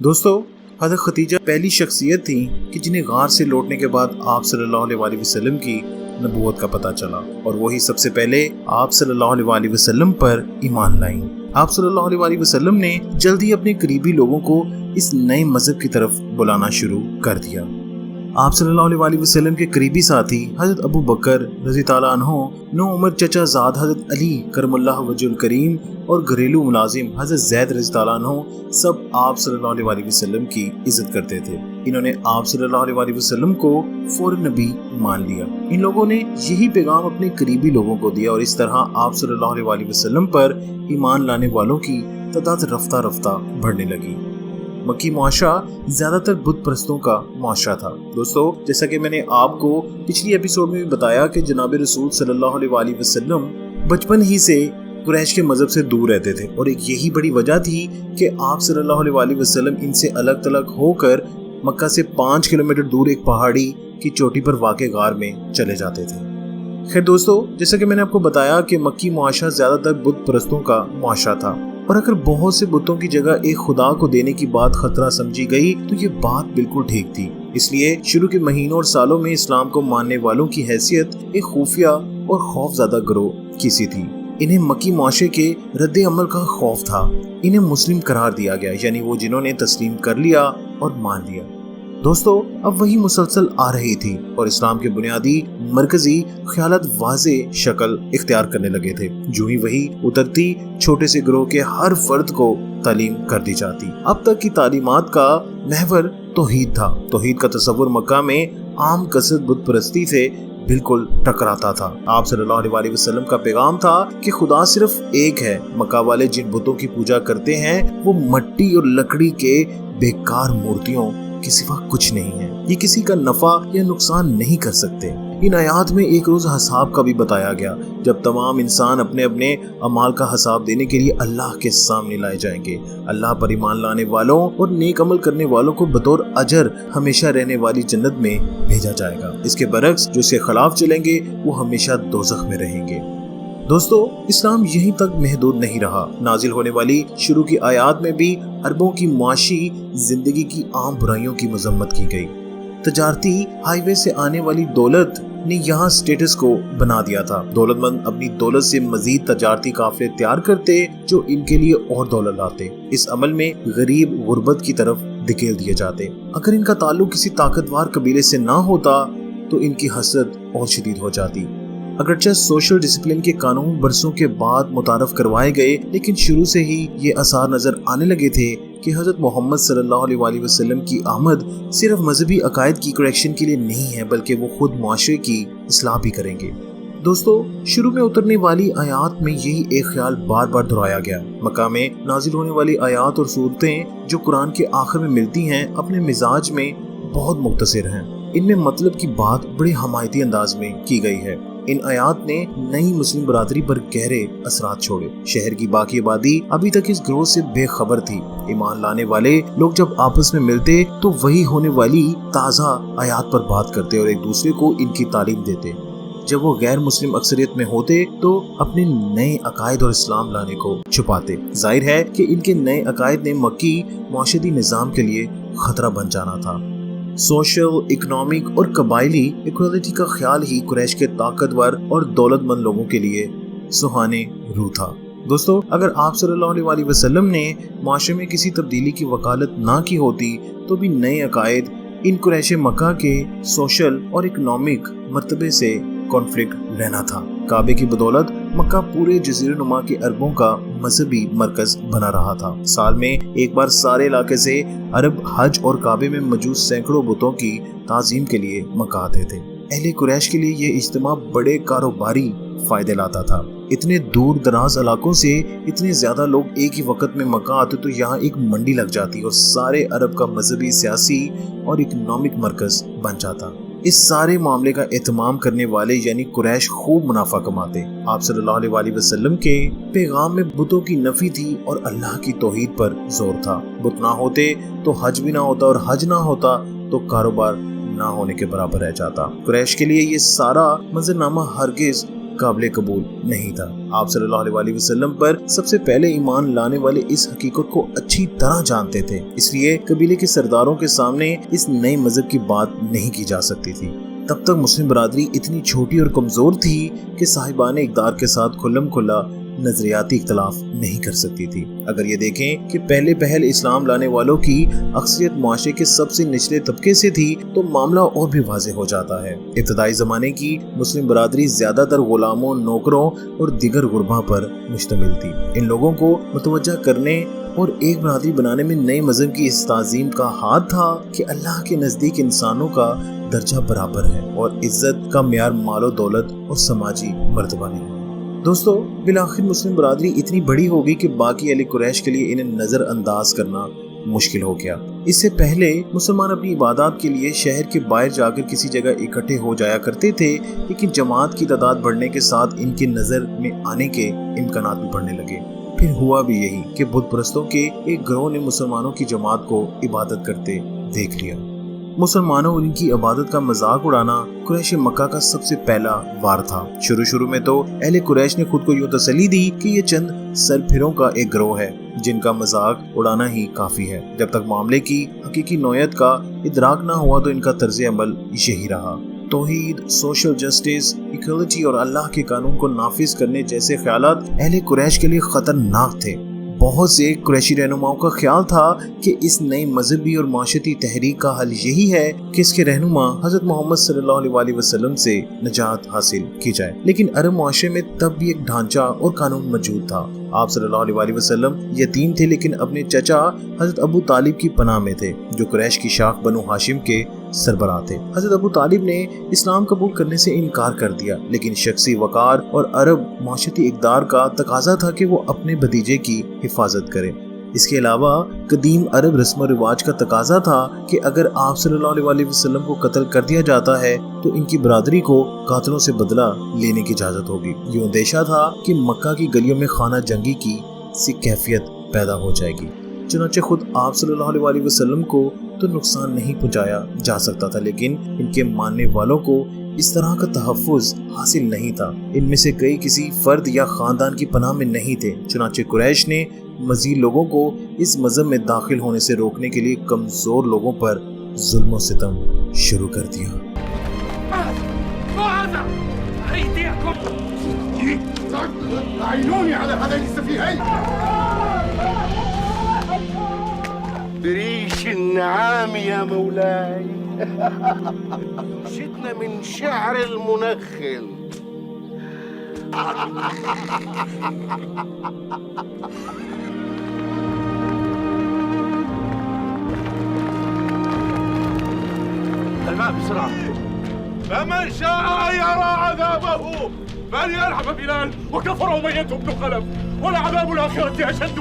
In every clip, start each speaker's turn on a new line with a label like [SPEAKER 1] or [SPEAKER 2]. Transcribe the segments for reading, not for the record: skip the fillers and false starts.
[SPEAKER 1] दोस्तों, हज़रत खदीजा पहली शख्सियत थी कि जिन्हें गार से लौटने के बाद आप सल्लल्लाहु अलैहि वसल्लम की नबूवत का पता चला और वही सबसे पहले आप सल्लल्लाहु अलैहि वसल्लम पर ईमान लाईं। आप सल्लल्लाहु अलैहि वसल्लम ने जल्दी अपने करीबी लोगों को इस नए मजहब की तरफ बुलाना शुरू कर दिया। आप सल्लल्लाहु अलैहि वसल्लम के करीबी साथी हज़रत अबू बकर रज़ी ताला अन्हो, नो उमर चचा ज़ाद हज़रत अली करमुल्लाह वजहुल करीम और घरेलू मुलाजिम हज़रत ज़ैद रज़ी ताला अन्हो सब आप सल्लल्लाहु अलैहि वसल्लम की इज्जत करते थे। इन्होंने आप सल्लल्लाहु अलैहि वसल्लम को फौरन नबी मान लिया। इन लोगों ने यही पैगाम अपने करीबी लोगों को दिया और इस तरह आप सल्लल्लाहु अलैहि वसल्लम पर ईमान लाने वालों की तादाद रफ्ता रफ्ता बढ़ने लगी। मक्की मुआशरा ज्यादातर बुत परस्तों का मुआशरा था। दोस्तों, जैसा कि मैंने आपको पिछली एपिसोड में भी बताया कि जनाब रसूल सल्लल्लाहु अलैहि वसल्लम बचपन ही से कुरैश के मजहब से दूर रहते थे और एक यही बड़ी वजह थी कि आप सल्लल्लाहु अलैहि वसल्लम इनसे अलग थलग होकर मक्का से 5 किलोमीटर दूर एक पहाड़ी की चोटी पर वाक़े गार में चले जाते थे। खैर दोस्तों, जैसा कि मैंने आपको बताया कि मक्की मुआशरा ज्यादातर बुत परस्तों का मुआशरा था और अगर बहुत से बुतों की जगह एक खुदा को देने की बात खतरा समझी गई तो ये बात बिल्कुल ठीक थी। इसलिए शुरू के महीनों और सालों में इस्लाम को मानने वालों की हैसियत एक खुफिया और खौफज़दा गिरोह की सी थी। इन्हें मक्की मुआशरे के रद्द अमल का खौफ था। इन्हें मुस्लिम करार दिया गया, यानी वो जिन्होंने तस्लीम कर लिया और मान लिया। दोस्तों, अब वही मुसलसल आ रही थी और इस्लाम के बुनियादी मरकजी ख्यालात वाज़े शक्ल इख्तियार करने लगे थे। जो ही वही उतरती छोटे से ग्रोह के हर फर्द को तालीम कर दी जाती। अब तक की तालीमात का महवर तौहीद था। तौहीद का तस्वुर मक्का में आम कसरत बुत परस्ती से बिल्कुल टकराता था। आप सल्लल्लाहु अलैहि वसल्लम का पैगाम था कि खुदा सिर्फ एक है। मक्का वाले जिन बुतों की पूजा करते हैं वो मट्टी और लकड़ी के बेकार मूर्तियों के सिवा कुछ नहीं है। ये किसी का नफा या नुकसान नहीं कर सकते। इन आयात में एक रोज हिसाब का भी बताया गया जब तमाम इंसान अपने अपने अमाल का हिसाब देने के लिए अल्लाह के सामने लाए जाएंगे। अल्लाह पर ईमान लाने वालों और नेक अमल करने वालों को बतौर अजर हमेशा रहने वाली जन्नत में भेजा जाएगा। इसके बरक्स जो इसके खिलाफ चलेंगे वो हमेशा दोज़ख में रहेंगे। दोस्तों, इस्लाम यहीं तक महदूद नहीं रहा। नाजिल होने वाली शुरू की आयात में भी अरबों की मुआशी जिंदगी की आम बुराइयों की मजम्मत की गई। तजारती हाईवे से आने वाली दौलत ने यहाँ स्टेटस को बना दिया था। दौलतमंद अपनी दौलत से मजीद तजारती काफिले तैयार करते जो इनके लिए और दौलत लाते। इस अमल में गरीब गुर्बत की तरफ धकेल दिए जाते। अगर इनका ताल्लुक किसी ताकतवर कबीले से ना होता तो इनकी हसरत और शदीद हो जाती। अगरचे सोशल डिसिप्लिन के कानून बरसों के बाद मुतारफ करवाए गए, लेकिन शुरू से ही ये आसार नजर आने लगे थे कि हजरत मोहम्मद सल्लल्लाहु अलैहि वसल्लम की आमद सिर्फ मजहबी अकायद की करेक्शन के लिए नहीं है, बल्कि वो खुद मुआशरे की इस्लाह भी करेंगे। दोस्तों, शुरू में उतरने वाली आयात में यही एक ख्याल बार बार दोहराया गया। मक्का में नाजिल होने वाली आयात और सूरतें जो कुरान के आखिर में मिलती हैं अपने मिजाज में बहुत मुख्तसर हैं। इनमें मतलब की बात बड़े हमायती अंदाज में की गई है। इन आयात ने नई मुस्लिम बरादरी पर गहरे असरात छोड़े। शहर की बाकी आबादी अभी तक इस ग्रोह से बेखबर थी। ईमान लाने वाले लोग जब आपस में मिलते तो वही होने वाली ताज़ा आयात पर बात करते और एक दूसरे को इनकी तालीम देते। जब वो गैर मुस्लिम अक्सरियत में होते तो अपने नए अकायद और इस्लाम लाने को छुपाते। जाहिर है कि इनके नए अकायद ने मक्की मुआशरती निज़ाम के लिए खतरा बन जाना था। सोशल, इकोनॉमिक और कबायली इक्वालिटी का ख्याल ही कुरैश के ताकतवर और दौलतमंद लोगों के लिए सुहाने रूह था। दोस्तों, अगर आप सल्लल्लाहु अलैहि वसल्लम ने माशरे में किसी तब्दीली की वकालत ना की होती तो भी नए अकायद इन कुरैश मक्का के सोशल और इकोनॉमिक मर्तबे से कॉन्फ्लिक्ट रहना था। काबे की बदौलत मक्का पूरे जजीरे नुमा के अरबों का मजहबी मरकज बना रहा था। साल में एक बार सारे इलाके से अरब हज और काबे में मौजूद सैकड़ों बुतों की ताजीम के लिए मक्का आते थे। अहले कुरैश के लिए ये इज्तिमा बड़े कारोबारी फायदे लाता था। इतने दूर दराज इलाकों से इतने ज्यादा लोग एक ही वक्त में मक्का आते तो यहाँ एक मंडी लग जाती और सारे अरब का मजहबी, सियासी और इकोनॉमिक मरकज बन जाता। इस सारे मामले का एहतमाम करने वाले यानी कुरैश खूब मुनाफा कमाते। आप सल्लल्लाहु अलैहि वसल्लम के पैगाम में बुतों की नफी थी और अल्लाह की तौहीद पर जोर था। बुत ना होते तो हज भी ना होता और हज ना होता तो कारोबार ना होने के बराबर रह जाता। कुरैश के लिए ये सारा मंजरनामा हरगिज قابل قبول نہیں تھا۔ آپ صلی اللہ علیہ وسلم پر سب سے پہلے ایمان لانے والے اس حقیقت کو اچھی طرح جانتے تھے، اس لیے قبیلے کے سرداروں کے سامنے اس نئے مذہب کی بات نہیں کی جا سکتی تھی۔ تب تک مسلم برادری اتنی چھوٹی اور کمزور تھی کہ صاحبان اقدار کے ساتھ کھلم کھلا نظریاتی اختلاف نہیں کر سکتی تھی۔ اگر یہ دیکھیں کہ پہلے پہل اسلام لانے والوں کی اکثریت معاشرے کے سب سے نچلے طبقے سے تھی تو معاملہ اور بھی واضح ہو جاتا ہے۔ ابتدائی زمانے کی مسلم برادری زیادہ تر غلاموں، نوکروں اور دیگر غربا پر مشتمل تھی۔ ان لوگوں کو متوجہ کرنے اور ایک برادری بنانے میں نئے مذہب کی اس تعظیم کا ہاتھ تھا کہ اللہ کے نزدیک انسانوں کا درجہ برابر ہے اور عزت کا معیار مال و دولت اور سماجی مرتبہ نہیں۔ دوستو، بالآخر مسلم برادری اتنی بڑی ہو گئی کہ باقی اہل قریش کے لیے انہیں نظر انداز کرنا مشکل ہو گیا۔ اس سے پہلے مسلمان اپنی عبادات کے لیے شہر کے باہر جا کر کسی جگہ اکٹھے ہو جایا کرتے تھے، لیکن جماعت کی تعداد بڑھنے کے ساتھ ان کے نظر میں آنے کے امکانات بھی بڑھنے لگے۔ پھر ہوا بھی یہی کہ بت پرستوں کے ایک گروہ نے مسلمانوں کی جماعت کو عبادت کرتے دیکھ لیا۔ مسلمانوں اور ان کی عبادت کا مذاق اڑانا قریش مکہ کا سب سے پہلا وار تھا۔ شروع میں تو اہل قریش نے خود کو یوں تسلی دی کہ یہ چند سرپھروں کا ایک گروہ ہے جن کا مذاق اڑانا ہی کافی ہے۔ جب تک معاملے کی حقیقی نوعیت کا ادراک نہ ہوا تو ان کا طرز عمل یہی رہا۔ توحید، سوشل جسٹس، ایکوالٹی اور اللہ کے قانون کو نافذ کرنے جیسے خیالات اہل قریش کے لیے خطرناک تھے۔ بہت سے قریشی رہنماؤں کا خیال تھا کہ اس نئی مذہبی اور معاشرتی تحریک کا حل یہی ہے کہ اس کے رہنما حضرت محمد صلی اللہ علیہ وسلم سے نجات حاصل کی جائے، لیکن عرب معاشرے میں تب بھی ایک ڈھانچہ اور قانون موجود تھا۔ آپ صلی اللہ علیہ وسلم یتیم تھے، لیکن اپنے چچا حضرت ابو طالب کی پناہ میں تھے جو قریش کی شاخ بنو ہاشم کے سربراہ تھے۔ حضرت ابو طالب نے اسلام قبول کرنے سے انکار کر دیا، لیکن شخصی وقار اور عرب معاشرتی اقدار کا تقاضا تھا کہ وہ اپنے بھتیجے کی حفاظت کرے۔ اس کے علاوہ قدیم عرب رسم و رواج کا تقاضا تھا کہ اگر آپ صلی اللہ علیہ وسلم کو قتل کر دیا جاتا ہے تو ان کی برادری کو قاتلوں سے بدلہ لینے کی اجازت ہوگی۔ یہ اندیشہ تھا کہ مکہ کی گلیوں میں خانہ جنگی کی سی کیفیت پیدا ہو جائے گی۔ چنانچہ خود آپ صلی اللہ علیہ وسلم کو تو نقصان نہیں پہنچایا جا سکتا تھا، لیکن ان کے ماننے والوں کو اس طرح کا تحفظ حاصل نہیں تھا۔ ان میں سے کئی کسی فرد یا خاندان کی پناہ میں نہیں تھے۔ چنانچہ قریش نے مزید لوگوں کو اس مذہب میں داخل ہونے سے روکنے کے لیے کمزور لوگوں پر ظلم و ستم شروع کر دیا۔
[SPEAKER 2] بريش النعام يا مولاي جئنا من شعر المنخل الماء بسرعة. فمن شاء يرى عذابه فليرحم بلال وكفر أمية بن خلف ولعذاب الآخرة أشد.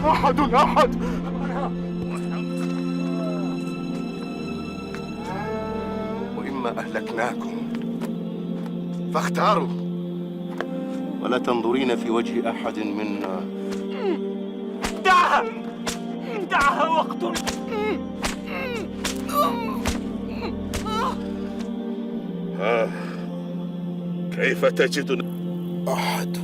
[SPEAKER 2] أحد وإما أهلكناكم فاختاروا ولا تنظرين في وجه أحد منا. دعها واقتل. كيف تجد أحد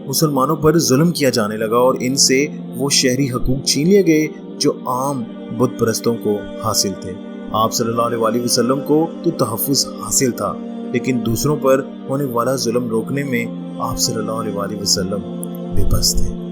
[SPEAKER 1] مسلمانوں پر ظلم کیا جانے لگا اور ان سے وہ شہری حقوق چھین لیے گئے جو عام بت پرستوں کو حاصل تھے۔ آپ صلی اللہ علیہ وسلم کو تو تحفظ حاصل تھا، لیکن دوسروں پر ہونے والا ظلم روکنے میں آپ صلی اللہ علیہ وسلم بے بس تھے۔